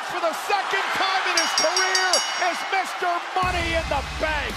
for the second time in his career is Mr. Money in the Bank.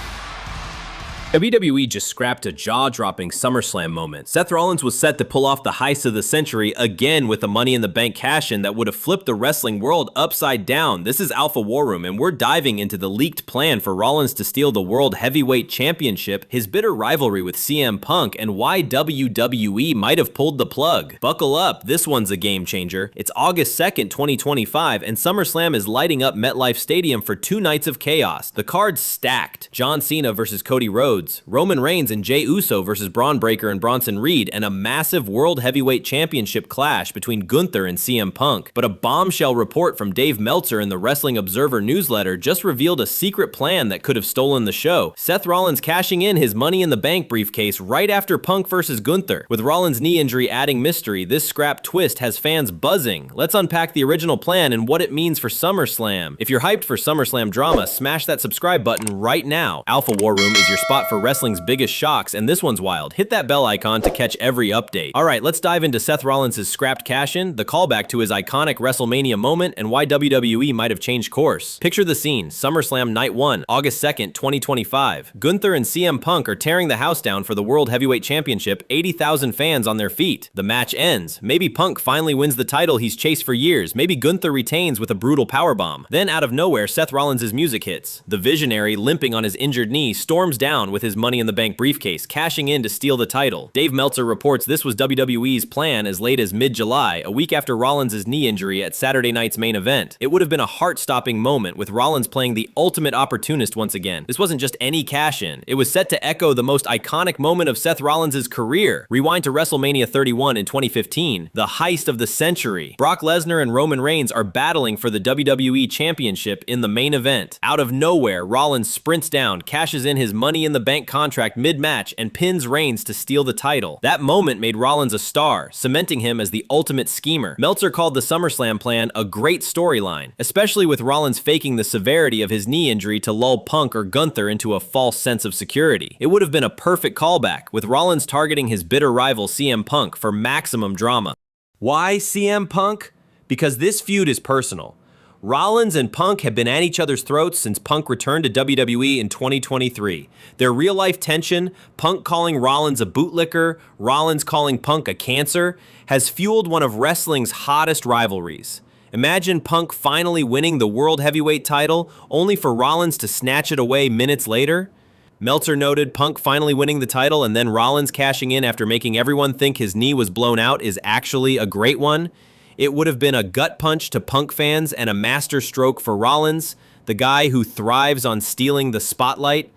WWE just scrapped a jaw-dropping SummerSlam moment. Seth Rollins was set to pull off the heist of the century again with a Money in the Bank cash-in that would have flipped the wrestling world upside down. This is Alpha War Room, and we're diving into the leaked plan for Rollins to steal the World Heavyweight Championship, his bitter rivalry with CM Punk, and why WWE might have pulled the plug. Buckle up, this one's a game changer. It's August 2nd, 2025, and SummerSlam is lighting up MetLife Stadium for 2 nights of chaos. The card's stacked. John Cena versus Cody Rhodes, Roman Reigns and Jey Uso versus Braun Breaker and Bronson Reed, and a massive World Heavyweight Championship clash between Gunther and CM Punk. But a bombshell report from Dave Meltzer in the Wrestling Observer newsletter just revealed a secret plan that could have stolen the show. Seth Rollins cashing in his Money in the Bank briefcase right after Punk versus Gunther. With Rollins' knee injury adding mystery, this scrap twist has fans buzzing. Let's unpack the original plan and what it means for SummerSlam. If you're hyped for SummerSlam drama, smash that subscribe button right now. Alpha War Room is your spot for wrestling's biggest shocks, and this one's wild. Hit that bell icon to catch every update. Alright, let's dive into Seth Rollins' scrapped cash-in, the callback to his iconic WrestleMania moment, and why WWE might have changed course. Picture the scene. SummerSlam Night 1, August 2nd, 2025. Gunther and CM Punk are tearing the house down for the World Heavyweight Championship, 80,000 fans on their feet. The match ends. Maybe Punk finally wins the title he's chased for years. Maybe Gunther retains with a brutal powerbomb. Then out of nowhere, Seth Rollins' music hits. The Visionary, limping on his injured knee, storms down with his Money in the Bank briefcase, cashing in to steal the title. Dave Meltzer reports this was WWE's plan as late as mid-July, a week after Rollins' knee injury at Saturday night's main event. It would have been a heart-stopping moment, with Rollins playing the ultimate opportunist once again. This wasn't just any cash-in. It was set to echo the most iconic moment of Seth Rollins' career. Rewind to WrestleMania 31 in 2015, the heist of the century. Brock Lesnar and Roman Reigns are battling for the WWE Championship in the main event. Out of nowhere, Rollins sprints down, cashes in his Money in the Bank contract mid-match, and pins Reigns to steal the title. That moment made Rollins a star, cementing him as the ultimate schemer. Meltzer called the SummerSlam plan a great storyline, especially with Rollins faking the severity of his knee injury to lull Punk or Gunther into a false sense of security. It would have been a perfect callback, with Rollins targeting his bitter rival CM Punk for maximum drama. Why CM Punk? Because this feud is personal. Rollins and Punk have been at each other's throats since Punk returned to WWE in 2023. Their real-life tension, Punk calling Rollins a bootlicker, Rollins calling Punk a cancer, has fueled one of wrestling's hottest rivalries. Imagine Punk finally winning the World Heavyweight title, only for Rollins to snatch it away minutes later. Meltzer noted Punk finally winning the title and then Rollins cashing in after making everyone think his knee was blown out is actually a great one. It would have been a gut punch to Punk fans and a master stroke for Rollins, the guy who thrives on stealing the spotlight.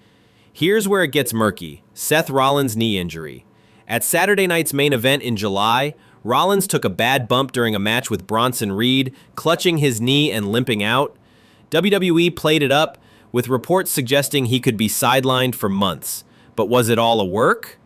Here's where it gets murky. Seth Rollins' knee injury. At Saturday night's main event in July, Rollins took a bad bump during a match with Bronson Reed, clutching his knee and limping out. WWE played it up, with reports suggesting he could be sidelined for months. But was it all a work?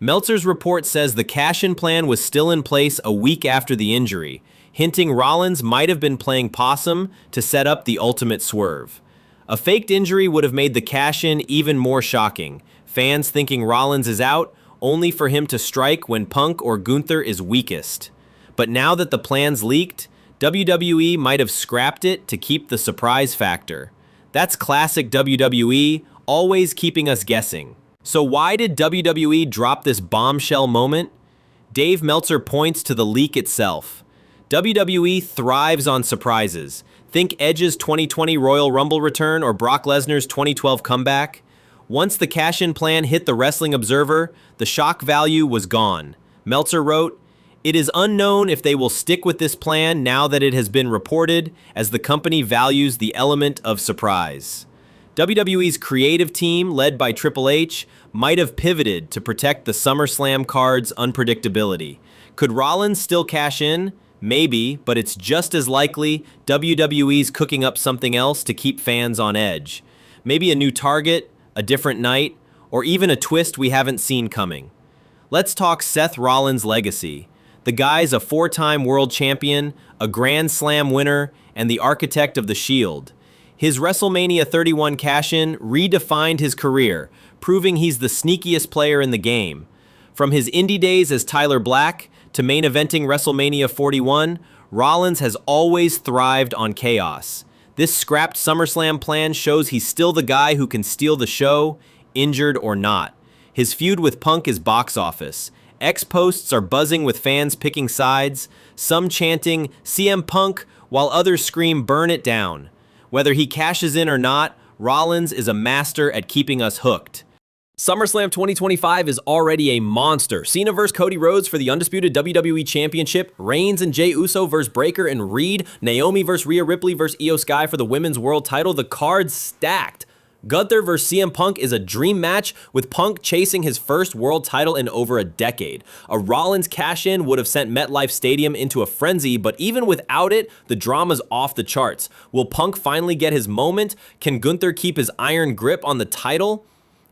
Meltzer's report says the cash-in plan was still in place a week after the injury, hinting Rollins might have been playing possum to set up the ultimate swerve. A faked injury would have made the cash-in even more shocking, fans thinking Rollins is out, only for him to strike when Punk or Gunther is weakest. But now that the plan's leaked, WWE might have scrapped it to keep the surprise factor. That's classic WWE, always keeping us guessing. So why did WWE drop this bombshell moment? Dave Meltzer points to the leak itself. WWE thrives on surprises. Think Edge's 2020 Royal Rumble return or Brock Lesnar's 2012 comeback. Once the cash-in plan hit the Wrestling Observer, the shock value was gone. Meltzer wrote, "It is unknown if they will stick with this plan now that it has been reported, as the company values the element of surprise." WWE's creative team, led by Triple H, might have pivoted to protect the SummerSlam card's unpredictability. Could Rollins still cash in? Maybe, but it's just as likely WWE's cooking up something else to keep fans on edge. Maybe a new target, a different night, or even a twist we haven't seen coming. Let's talk Seth Rollins' legacy. The guy's a 4-time world champion, a Grand Slam winner, and the architect of the Shield. His WrestleMania 31 cash-in redefined his career, proving he's the sneakiest player in the game. From his indie days as Tyler Black to to main eventing WrestleMania 41, Rollins has always thrived on chaos. This scrapped SummerSlam plan shows he's still the guy who can steal the show, injured or not. His feud with Punk is box office. X posts are buzzing with fans picking sides, some chanting CM Punk while others scream burn it down. Whether he cashes in or not, Rollins is a master at keeping us hooked. SummerSlam 2025 is already a monster. Cena vs. Cody Rhodes for the undisputed WWE Championship, Reigns and Jey Uso vs. Breakker and Reed, Naomi vs. Rhea Ripley vs. Io Sky for the Women's World title. The card's stacked. Gunther vs. CM Punk is a dream match, with Punk chasing his first world title in over a decade. A Rollins cash-in would have sent MetLife Stadium into a frenzy, but even without it, the drama's off the charts. Will Punk finally get his moment? Can Gunther keep his iron grip on the title?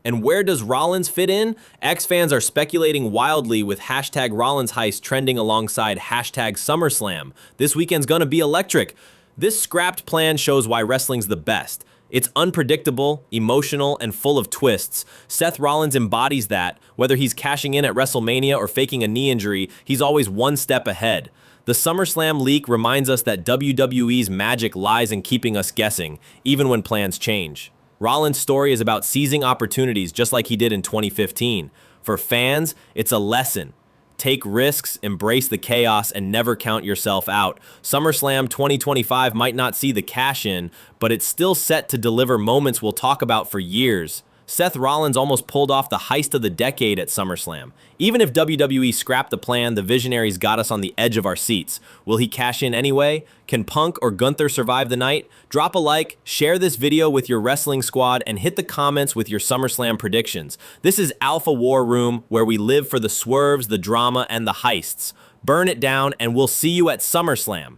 And where does Rollins fit in? X fans are speculating wildly, with hashtag Rollins heist trending alongside hashtag SummerSlam. This weekend's gonna be electric. This scrapped plan shows why wrestling's the best. It's unpredictable, emotional, and full of twists. Seth Rollins embodies that. Whether he's cashing in at WrestleMania or faking a knee injury, he's always one step ahead. The SummerSlam leak reminds us that WWE's magic lies in keeping us guessing, even when plans change. Rollins' story is about seizing opportunities just like he did in 2015. For fans, it's a lesson. Take risks, embrace the chaos, and never count yourself out. SummerSlam 2025 might not see the cash-in, but it's still set to deliver moments we'll talk about for years. Seth Rollins almost pulled off the heist of the decade at SummerSlam. Even if WWE scrapped the plan, the visionaries got us on the edge of our seats. Will he cash in anyway? Can Punk or Gunther survive the night? Drop a like, share this video with your wrestling squad, and hit the comments with your SummerSlam predictions. This is Alpha War Room, where we live for the swerves, the drama, and the heists. Burn it down, and we'll see you at SummerSlam.